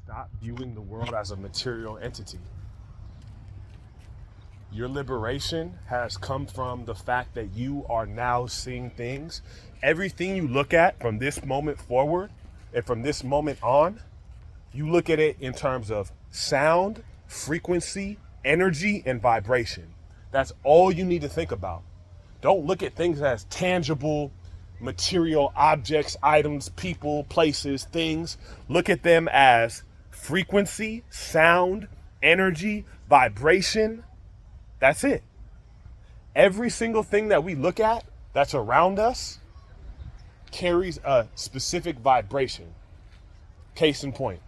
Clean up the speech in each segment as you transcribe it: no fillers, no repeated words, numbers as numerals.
stop viewing the world as a material entity. Your liberation has come from the fact that you are now seeing things. Everything you look at from this moment forward and from this moment on, you look at it in terms of sound, frequency, energy, and vibration. That's all you need to think about. Don't look at things as tangible, material objects, items, people, places, things. Look at them as frequency, sound, energy, vibration. That's it. Every single thing that we look at that's around us carries a specific vibration. Case in point.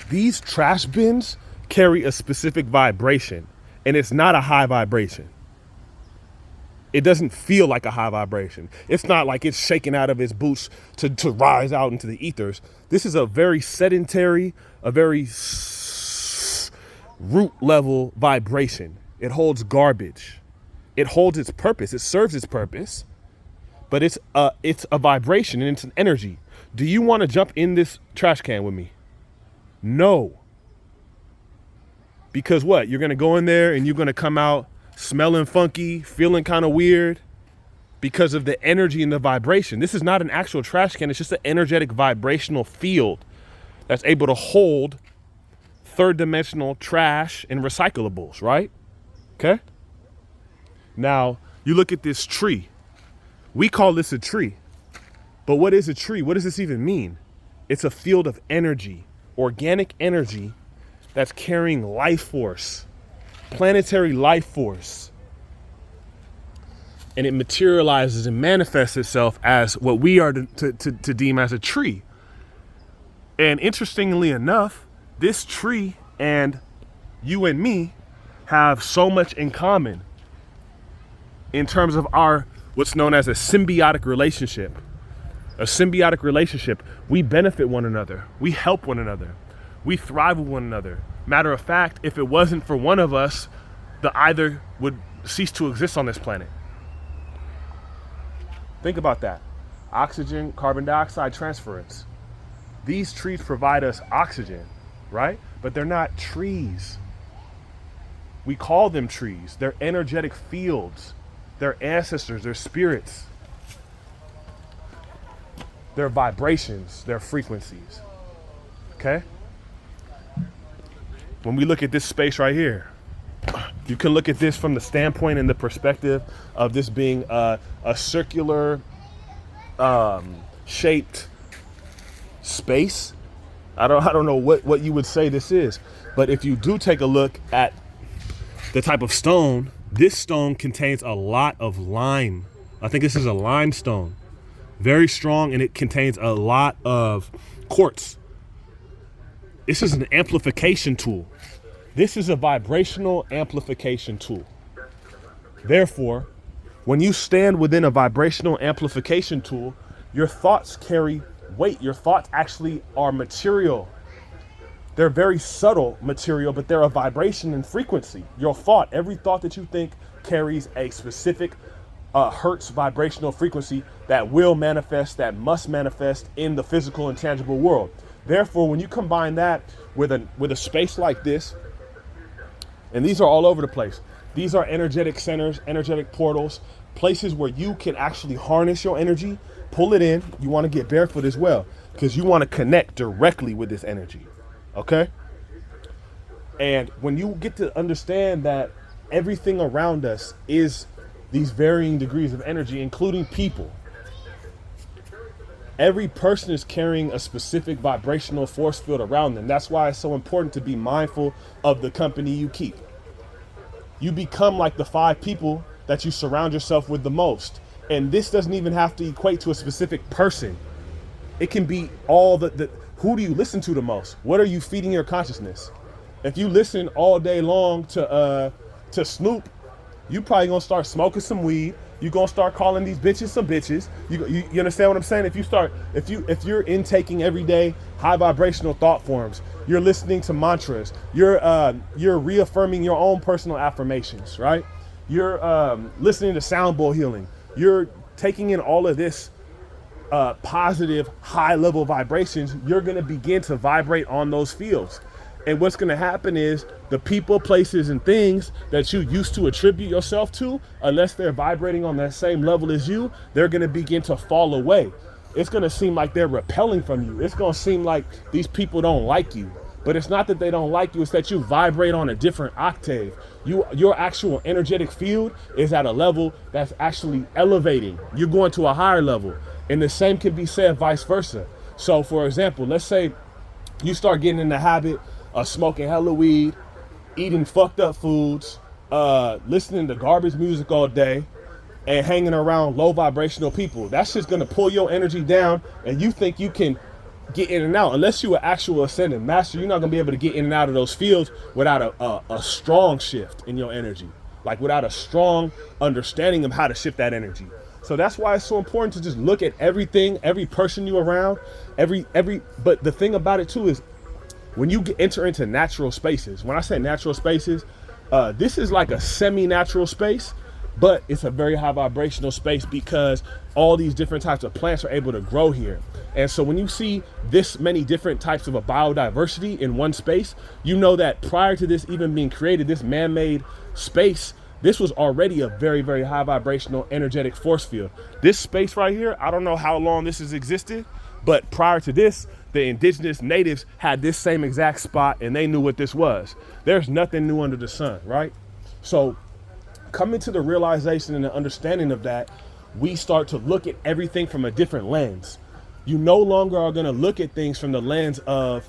These trash bins carry a specific vibration, and it's not a high vibration. It doesn't feel like a high vibration. It's not like it's shaking out of its boots to rise out into the ethers. This is a very sedentary, a very root level vibration. It holds garbage. It holds its purpose. It serves its purpose, but it's a vibration and it's an energy. Do you want to jump in this trash can with me? No. Because what? You're going to go in there and you're going to come out smelling funky, feeling kind of weird because of the energy and the vibration. This is not an actual trash can. It's just an energetic vibrational field that's able to hold third dimensional trash and recyclables, right? Okay. Now you look at this tree. We call this a tree, but what is a tree? What does this even mean? It's a field of energy, organic energy that's carrying life force, planetary life force. And it materializes and manifests itself as what we are to deem as a tree. And interestingly enough, this tree and you and me have so much in common in terms of our what's known as a symbiotic relationship. A symbiotic relationship. We benefit one another. We help one another. We thrive with one another. Matter of fact, if it wasn't for one of us, the either would cease to exist on this planet. Think about that. Oxygen, carbon dioxide transference. These trees provide us oxygen, right? But they're not trees. We call them trees. They're energetic fields. They're ancestors. They're spirits. They're vibrations. They're frequencies. Okay? When we look at this space right here, you can look at this from the standpoint and the perspective of this being a circular shaped space. I don't know what you would say this is, but if you do take a look at the type of stone, this stone contains a lot of lime. I think this is a limestone, very strong, and it contains a lot of quartz. This is an amplification tool. This is a vibrational amplification tool. Therefore, when you stand within a vibrational amplification tool, your thoughts carry weight. Your thoughts actually are material. They're very subtle material, but they're a vibration and frequency. Your thought, every thought that you think carries a specific hertz vibrational frequency that will manifest, that must manifest in the physical and tangible world. Therefore, when you combine that with a space like this, and these are all over the place. These are energetic centers, energetic portals, places where you can actually harness your energy, pull it in. You want to get barefoot as well because you want to connect directly with this energy. Okay? And when you get to understand that everything around us is these varying degrees of energy, including people. Every person is carrying a specific vibrational force field around them. That's why it's so important to be mindful of the company you keep. You become like the 5 people that you surround yourself with the most. And this doesn't even have to equate to a specific person. It can be all who do you listen to the most? What are you feeding your consciousness? If you listen all day long to Snoop, you probably gonna start smoking some weed. You're gonna start calling these bitches some bitches. You understand what I'm saying? If you're intaking every day high vibrational thought forms, you're listening to mantras, you're reaffirming your own personal affirmations, right? You're listening to sound bowl healing. You're taking in all of this positive, high level vibrations, you're going to begin to vibrate on those fields. And what's going to happen is the people, places, and things that you used to attribute yourself to, unless they're vibrating on that same level as you, they're going to begin to fall away. It's going to seem like they're repelling from you. It's going to seem like these people don't like you. But it's not that they don't like you, it's that you vibrate on a different octave. Your actual energetic field is at a level that's actually elevating. You're going to a higher level. And the same can be said vice versa. So for example, let's say you start getting in the habit of smoking hella weed, eating fucked up foods, listening to garbage music all day, and hanging around low vibrational people. That's just gonna pull your energy down, and you think you can get in and out. Unless you're an actual ascendant master, you're not gonna be able to get in and out of those fields without a strong shift in your energy, like without a strong understanding of how to shift that energy. So that's why it's so important to just look at everything, every person you around, but the thing about it too is when you enter into natural spaces, when I say natural spaces, this is like a semi-natural space, but it's a very high vibrational space because all these different types of plants are able to grow here. And so when you see this many different types of a biodiversity in one space, you know that prior to this even being created, this man-made space, this was already a very, very high vibrational energetic force field. This space right here, I don't know how long this has existed, but prior to this, the indigenous natives had this same exact spot and they knew what this was. There's nothing new under the sun, right? So coming to the realization and the understanding of that, we start to look at everything from a different lens. You no longer are going to look at things from the lens of,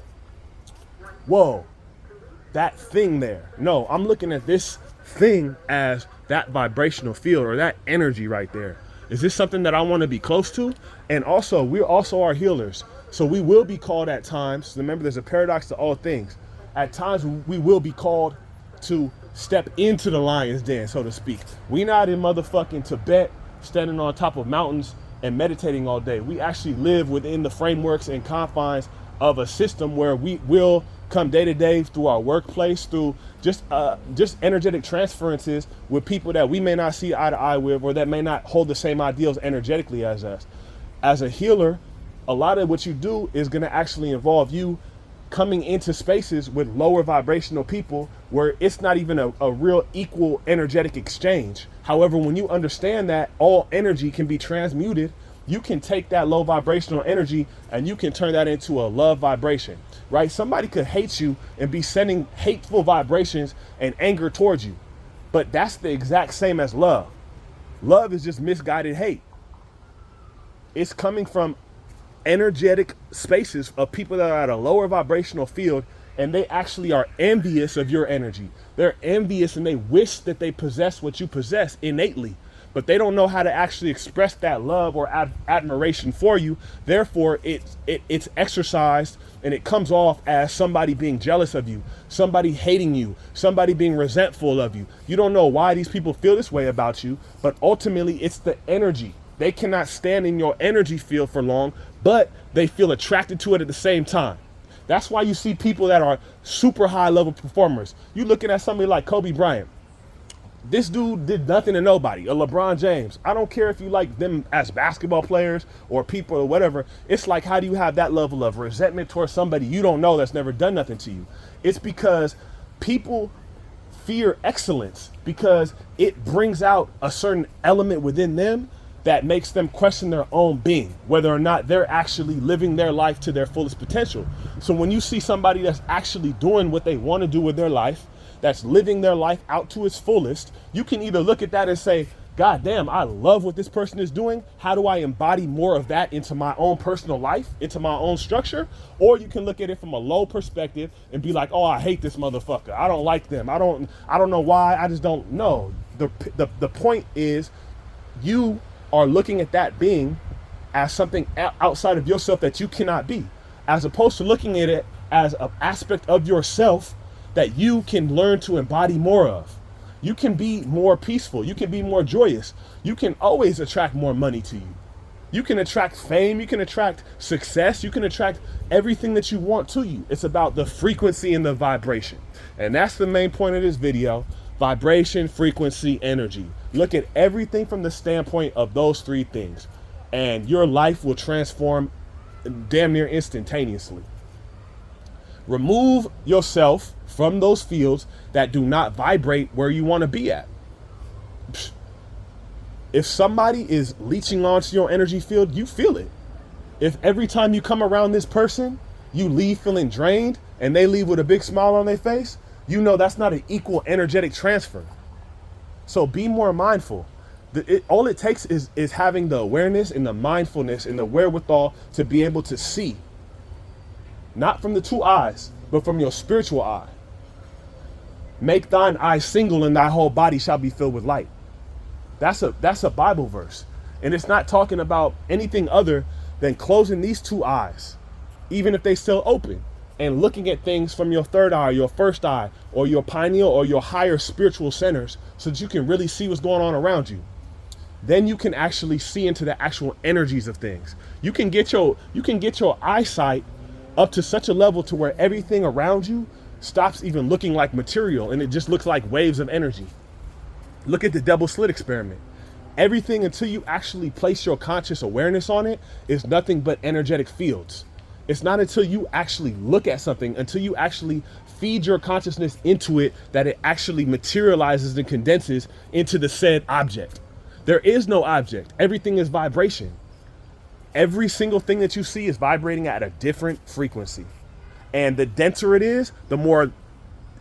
whoa, that thing there. No, I'm looking at this thing as that vibrational field or that energy right there. Is this something that I want to be close to? And also, we also are healers. So we will be called at times. Remember, there's a paradox to all things. At times, we will be called to step into the lion's den, so to speak. We're not in motherfucking Tibet, standing on top of mountains and meditating all day. We actually live within the frameworks and confines of a system where we will come day to day through our workplace, through just energetic transferences with people that we may not see eye to eye with, or that may not hold the same ideals energetically as us. As a healer, a lot of what you do is going to actually involve you coming into spaces with lower vibrational people where it's not even a real equal energetic exchange. However, when you understand that all energy can be transmuted, you can take that low vibrational energy and you can turn that into a love vibration, right? Somebody could hate you and be sending hateful vibrations and anger towards you, but that's the exact same as love. Love is just misguided hate. It's coming from energetic spaces of people that are at a lower vibrational field, and they actually are envious of your energy. They're envious and they wish that they possess what you possess innately, but they don't know how to actually express that love or admiration for you. Therefore, it's exercised and it comes off as somebody being jealous of you, somebody hating you, somebody being resentful of you. You don't know why these people feel this way about you, but ultimately it's the energy. They cannot stand in your energy field for long, but they feel attracted to it at the same time. That's why you see people that are super high level performers. You looking at somebody like Kobe Bryant. This dude did nothing to nobody. A LeBron James. I don't care if you like them as basketball players or people or whatever. It's like, how do you have that level of resentment towards somebody you don't know that's never done nothing to you? It's because people fear excellence because it brings out a certain element within them that makes them question their own being, whether or not they're actually living their life to their fullest potential. So when you see somebody that's actually doing what they want to do with their life, that's living their life out to its fullest, you can either look at that and say, God damn, I love what this person is doing. How do I embody more of that into my own personal life, into my own structure? Or you can look at it from a low perspective and be like, oh, I hate this motherfucker. I don't like them. I don't know why. I just don't know. The point is, you are looking at that being as something outside of yourself that you cannot be, as opposed to looking at it as an aspect of yourself that you can learn to embody more of. You can be more peaceful. You can be more joyous. You can always attract more money to you. You can attract fame. You can attract success. You can attract everything that you want to you. It's about the frequency and the vibration. And that's the main point of this video. Vibration, frequency, energy. Look at everything from the standpoint of those three things. and your life will transform damn near instantaneously. Remove yourself from those fields that do not vibrate where you want to be at. If somebody is leeching onto your energy field, you feel it. If every time you come around this person, you leave feeling drained and they leave with a big smile on their face, you know that's not an equal energetic transfer. So be more mindful. All it takes is having the awareness and the mindfulness and the wherewithal to be able to see. Not from the two eyes, but from your spiritual eye. Make thine eye single and thy whole body shall be filled with light. That's a Bible verse. And it's not talking about anything other than closing these two eyes, even if they still open, and looking at things from your third eye, your first eye, or your pineal or your higher spiritual centers so that you can really see what's going on around you. Then you can actually see into the actual energies of things. You can get your eyesight up to such a level to where everything around you stops even looking like material and it just looks like waves of energy. Look at the double slit experiment. Everything until you actually place your conscious awareness on it is nothing but energetic fields. It's not until you actually look at something, until you actually feed your consciousness into it, that it actually materializes and condenses into the said object. There is no object. Everything is vibration. Every single thing that you see is vibrating at a different frequency. And the denser it is, the more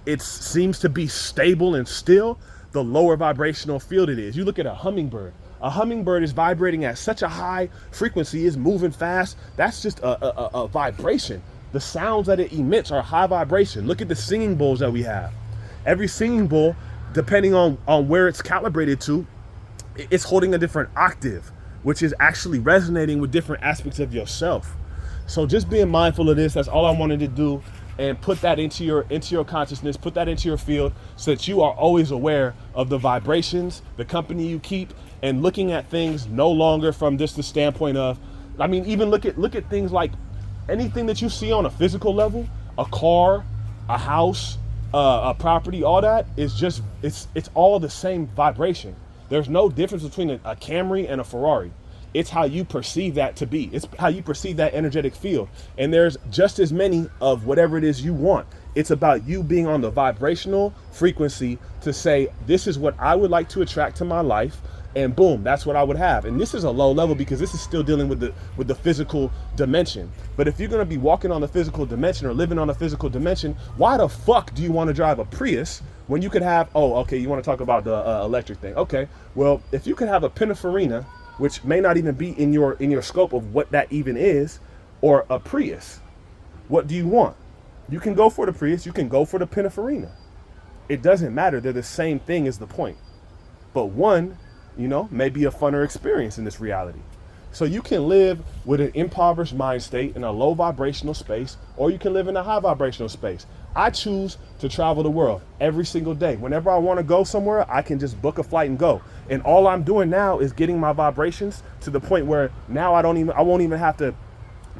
it seems to be stable and still, the lower vibrational field it is. You look at a hummingbird. A hummingbird is vibrating at such a high frequency, is moving fast. That's just a vibration. The sounds that it emits are high vibration. Look at the singing bowls that we have. Every singing bowl, depending on where it's calibrated to, it's holding a different octave, which is actually resonating with different aspects of yourself. So just being mindful of this, that's all I wanted to do, and put that into your consciousness, put that into your field so that you are always aware of the vibrations, the company you keep, and looking at things no longer from just the standpoint of, I mean, even look at things like anything that you see on a physical level, a car, a house, a property, all that is just, it's all the same vibration. There's no difference between a Camry and a Ferrari. It's how you perceive that to be. It's how you perceive that energetic field. And there's just as many of whatever it is you want. It's about you being on the vibrational frequency to say, this is what I would like to attract to my life. And boom, that's what I would have. And this is a low level because this is still dealing with the physical dimension. But if you're going to be walking on the physical dimension or living on a physical dimension, why the fuck do you want to drive a Prius when you could have, oh, okay, you want to talk about the electric thing. Okay, well, if you could have a Pininfarina, which may not even be in your scope of what that even is, or a Prius, what do you want? You can go for the Prius, you can go for the Pininfarina. It doesn't matter. They're the same thing is the point. But one, may be a funner experience in this reality. So you can live with an impoverished mind state in a low vibrational space, or you can live in a high vibrational space. I choose to travel the world every single day. Whenever I want to go somewhere, I can just book a flight and go. And all I'm doing now is getting my vibrations to the point where now I won't even have to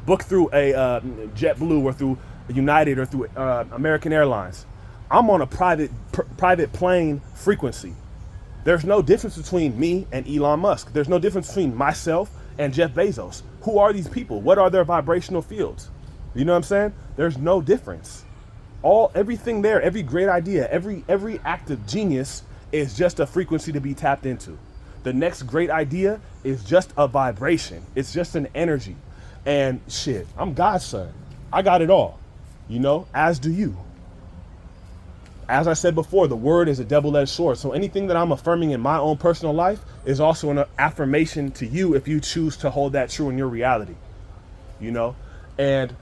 book through a JetBlue or through United or through American Airlines. I'm on a private plane frequency. There's no difference between me and Elon Musk. There's no difference between myself and Jeff Bezos. Who are these people? What are their vibrational fields? You know what I'm saying? There's no difference. Everything there, every great idea, every act of genius is just a frequency to be tapped into. The next great idea is just a vibration. It's just an energy. And shit, I'm God's son. I got it all, as do you. As I said before, the word is a double-edged sword. So anything that I'm affirming in my own personal life is also an affirmation to you if you choose to hold that true in your reality, and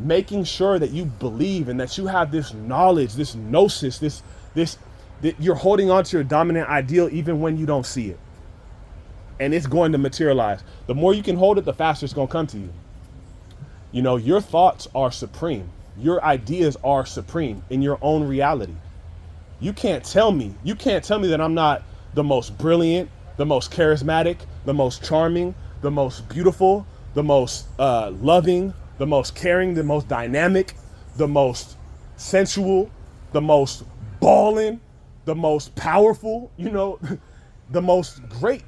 making sure that you believe and that you have this knowledge, this gnosis, that you're holding on to your dominant ideal even when you don't see it. And it's going to materialize. The more you can hold it, the faster it's going to come to you. Your thoughts are supreme. Your ideas are supreme in your own reality. You can't tell me that I'm not the most brilliant, the most charismatic, the most charming, the most beautiful, the most loving, the most caring, the most dynamic, the most sensual, the most ballin', the most powerful, the most great.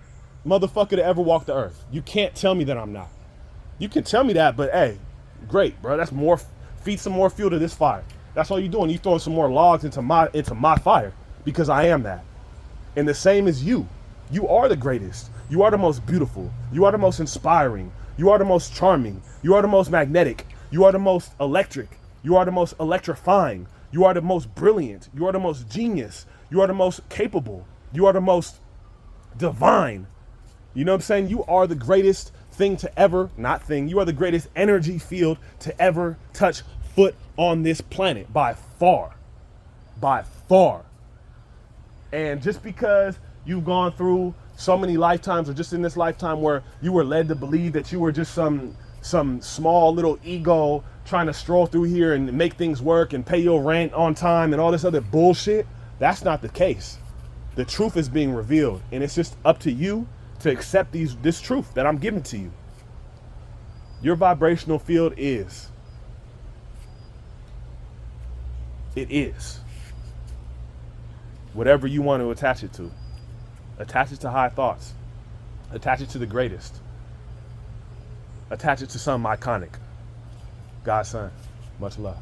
motherfucker to ever walk the earth. You can't tell me that I'm not. You can tell me that, but hey, great, bro. That's more, feed some more fuel to this fire. That's all you're doing. You throwing some more logs into my fire, because I am that. And the same as you. You are the greatest. You are the most beautiful. You are the most inspiring. You are the most charming. You are the most magnetic. You are the most electric. You are the most electrifying. You are the most brilliant. You are the most genius. You are the most capable. You are the most divine. You know what I'm saying? You are the greatest thing to ever, not thing, you are the greatest energy field to ever touch foot on this planet by far. By far. And just because you've gone through so many lifetimes, or just in this lifetime where you were led to believe that you were just some small little ego trying to stroll through here and make things work and pay your rent on time and all this other bullshit, that's not the case. The truth is being revealed, and it's just up to you to accept this truth that I'm giving to you. Your vibrational field is. It is. Whatever you want to attach it to. Attach it to high thoughts. Attach it to the greatest. Attach it to something iconic. God's son. Much love.